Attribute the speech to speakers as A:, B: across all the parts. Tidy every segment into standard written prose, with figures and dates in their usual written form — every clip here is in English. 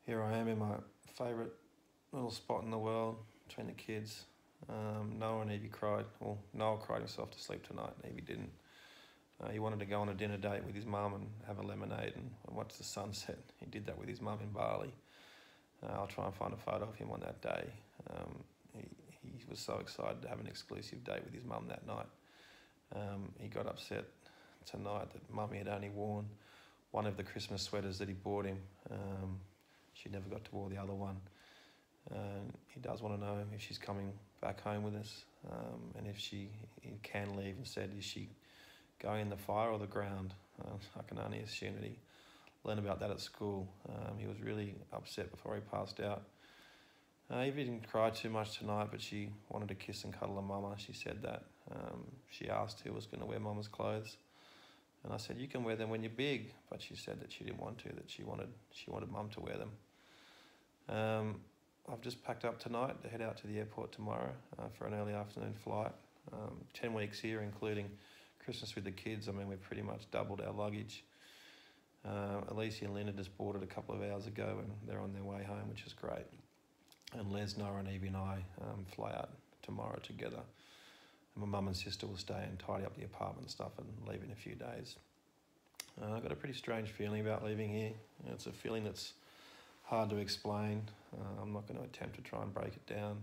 A: Here I am in my favourite little spot in the world between the kids. Noah and Evie cried. Well, Noah cried himself to sleep tonight, and Evie didn't. He wanted to go on a dinner date with his mum and have a lemonade and watch the sunset. He did that with his mum in Bali. I'll try and find a photo of him on that day. He was so excited to have an exclusive date with his mum that night. He got upset tonight that Mummy had only worn one of the Christmas sweaters that he bought him. She never got to wear the other one. He does want to know if she's coming back home with us, and if he can leave, and said, is she going in the fire or the ground? I can only assume that he learned about that at school. He was really upset before he passed out. Evie didn't cry too much tonight, but she wanted to kiss and cuddle her mama. She said that. She asked who was going to wear mama's clothes, and I said, you can wear them when you're big, but she said that she didn't want to, that she wanted mum to wear them. I've just packed up tonight to head out to the airport tomorrow for an early afternoon flight. 10 weeks here, including Christmas with the kids. I mean, we've pretty much doubled our luggage. Alicia and Linda just boarded a couple of hours ago and they're on their way home, which is great. And Les, Noah and Evie and I fly out tomorrow together. And my mum and sister will stay and tidy up the apartment and stuff and leave in a few days. I've got a pretty strange feeling about leaving here. It's a feeling that's hard to explain. I'm not going to attempt to try and break it down.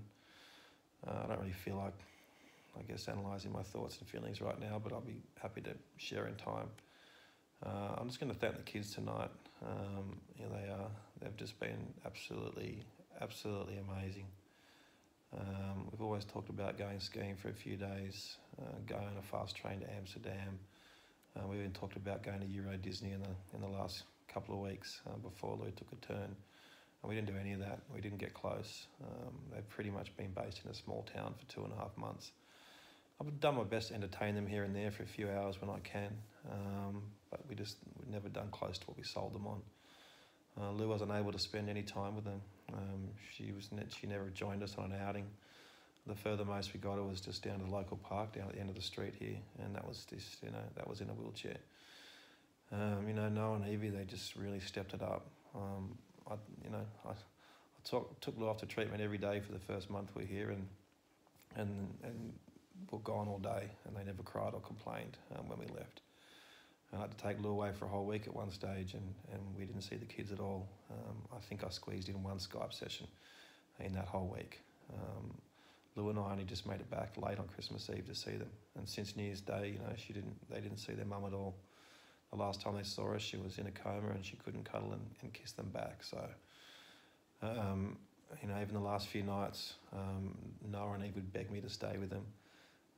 A: I don't really feel like, analysing my thoughts and feelings right now, but I'll be happy to share in time. I'm just going to thank the kids tonight. They've just been absolutely amazing. We've always talked about going skiing for a few days, going on a fast train to Amsterdam. We've even talked about going to Euro Disney in the last couple of weeks before Lou took a turn. And we didn't do any of that. We didn't get close. They've pretty much been based in a small town for 2.5 months. I've done my best to entertain them here and there for a few hours when I can, but we've never done close to what we sold them on. Lou wasn't able to spend any time with them. She never joined us on an outing. The furthermost we got her was just down to the local park down at the end of the street here, and that was that was in a wheelchair. Noah and Evie, they just really stepped it up. I took Lou off to treatment every day for the first month we were here, and were gone all day, and they never cried or complained when we left. I had to take Lou away for a whole week at one stage, and we didn't see the kids at all. I think I squeezed in one Skype session in that whole week. Lou and I only just made it back late on Christmas Eve to see them, and since New Year's Day, they didn't see their mum at all. The last time they saw her, she was in a coma and she couldn't cuddle and kiss them back. So, even the last few nights, Noah and Eve would beg me to stay with them.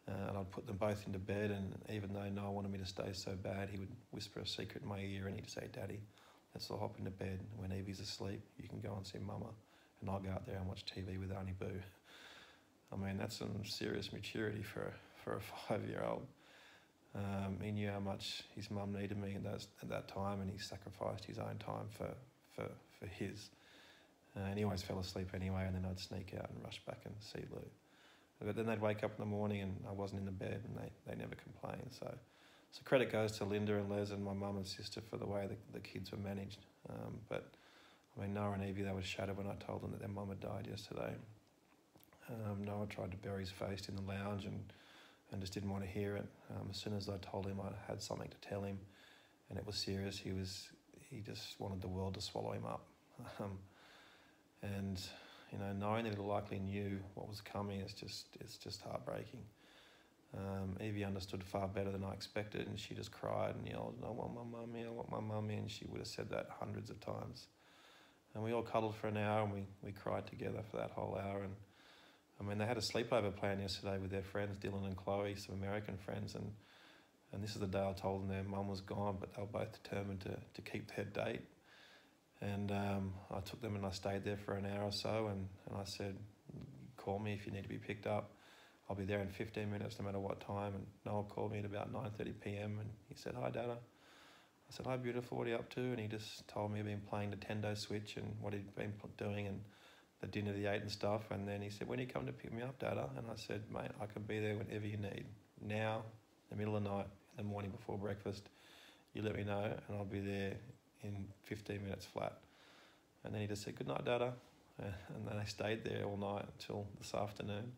A: And I'd put them both into bed, and even though Noah wanted me to stay so bad, he would whisper a secret in my ear and he'd say, Daddy, let's all hop into bed. When Evie's asleep, you can go and see Mama, and I'll go out there and watch TV with Auntie Boo. I mean, that's some serious maturity for a 5-year-old. He knew how much his mum needed me at that time, and he sacrificed his own time for his. And he always fell asleep anyway, and then I'd sneak out and rush back and see Lou. But then they'd wake up in the morning and I wasn't in the bed, and they never complained. So credit goes to Linda and Les and my mum and sister for the way the kids were managed. But Noah and Evie, they were shattered when I told them that their mum had died yesterday. Noah tried to bury his face in the lounge and just didn't want to hear it. As soon as I told him I had something to tell him and it was serious, he just wanted the world to swallow him up. Knowing that he likely knew what was coming, it's just heartbreaking. Evie understood far better than I expected, and she just cried and yelled, I want my mummy, and she would have said that hundreds of times. And we all cuddled for an hour, and we cried together for that whole hour. And they had a sleepover plan yesterday with their friends, Dylan and Chloe, some American friends, and this is the day I told them their mum was gone, but they were both determined to keep their date. And I took them and I stayed there for an hour or so, and I said, call me if you need to be picked up. I'll be there in 15 minutes no matter what time. And Noel called me at about 9:30 p.m. and he said, hi, Dada. I said, hi, beautiful, what are you up to? And he just told me he'd been playing Nintendo Switch and what he'd been doing and the dinner that he ate and stuff. And then he said, when are you coming to pick me up, Dada? And I said, mate, I can be there whenever you need. Now, in the middle of the night, in the morning before breakfast, you let me know and I'll be there in 15 minutes flat. And then he just said, "Good night, Dada." And then they stayed there all night until this afternoon.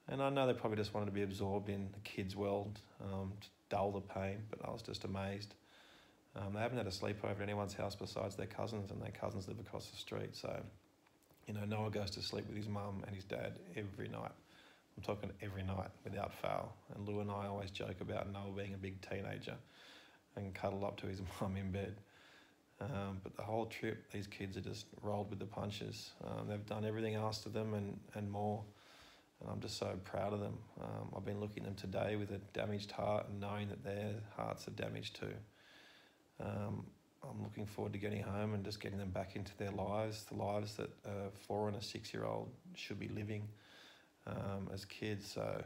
A: And I know they probably just wanted to be absorbed in the kids' world, to dull the pain, but I was just amazed. They haven't had a sleepover at anyone's house besides their cousins, and their cousins live across the street. So, you know, Noah goes to sleep with his mum and his dad every night. I'm talking every night without fail. And Lou and I always joke about Noah being a big teenager and cuddle up to his mum in bed. But the whole trip, these kids are just rolled with the punches. They've done everything asked of them and more. And I'm just so proud of them. I've been looking at them today with a damaged heart and knowing that their hearts are damaged too. I'm looking forward to getting home and just getting them back into their lives, the lives that a 4 and a 6-year-old should be living as kids. So,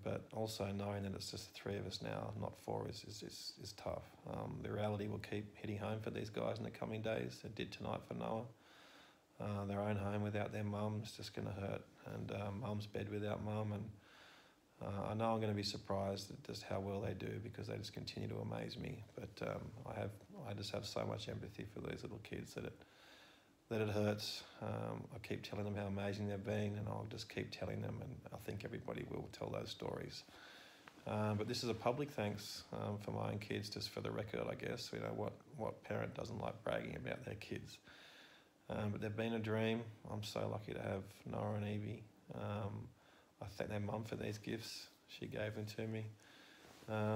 A: but also knowing that it's just the 3 of us now, not 4, is tough. The reality will keep hitting home for these guys in the coming days. It did tonight for Noah. Their own home without their mum is just going to hurt, and mum's bed without mum. And I know I'm going to be surprised at just how well they do, because they just continue to amaze me. But I just have so much empathy for these little kids that it hurts. I keep telling them how amazing they've been, and I'll just keep telling them, and I think everybody will tell those stories. But this is a public thanks for my own kids, just for the record, I guess. You know, what parent doesn't like bragging about their kids? But they've been a dream. I'm so lucky to have Noah and Evie. I thank their mum for these gifts. She gave them to me.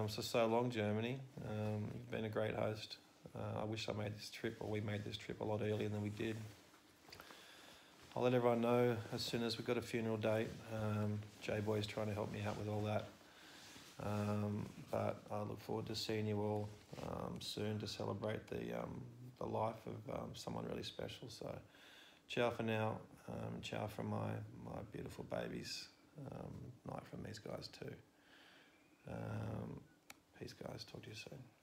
A: So long, Germany. You've been a great host. I wish I made this trip, or we made this trip a lot earlier than we did. I'll let everyone know as soon as we've got a funeral date. J-Boy's trying to help me out with all that. But I look forward to seeing you all soon to celebrate the life of someone really special. So ciao for now. Ciao from my beautiful babies. Night from these guys too. Peace, guys. Talk to you soon.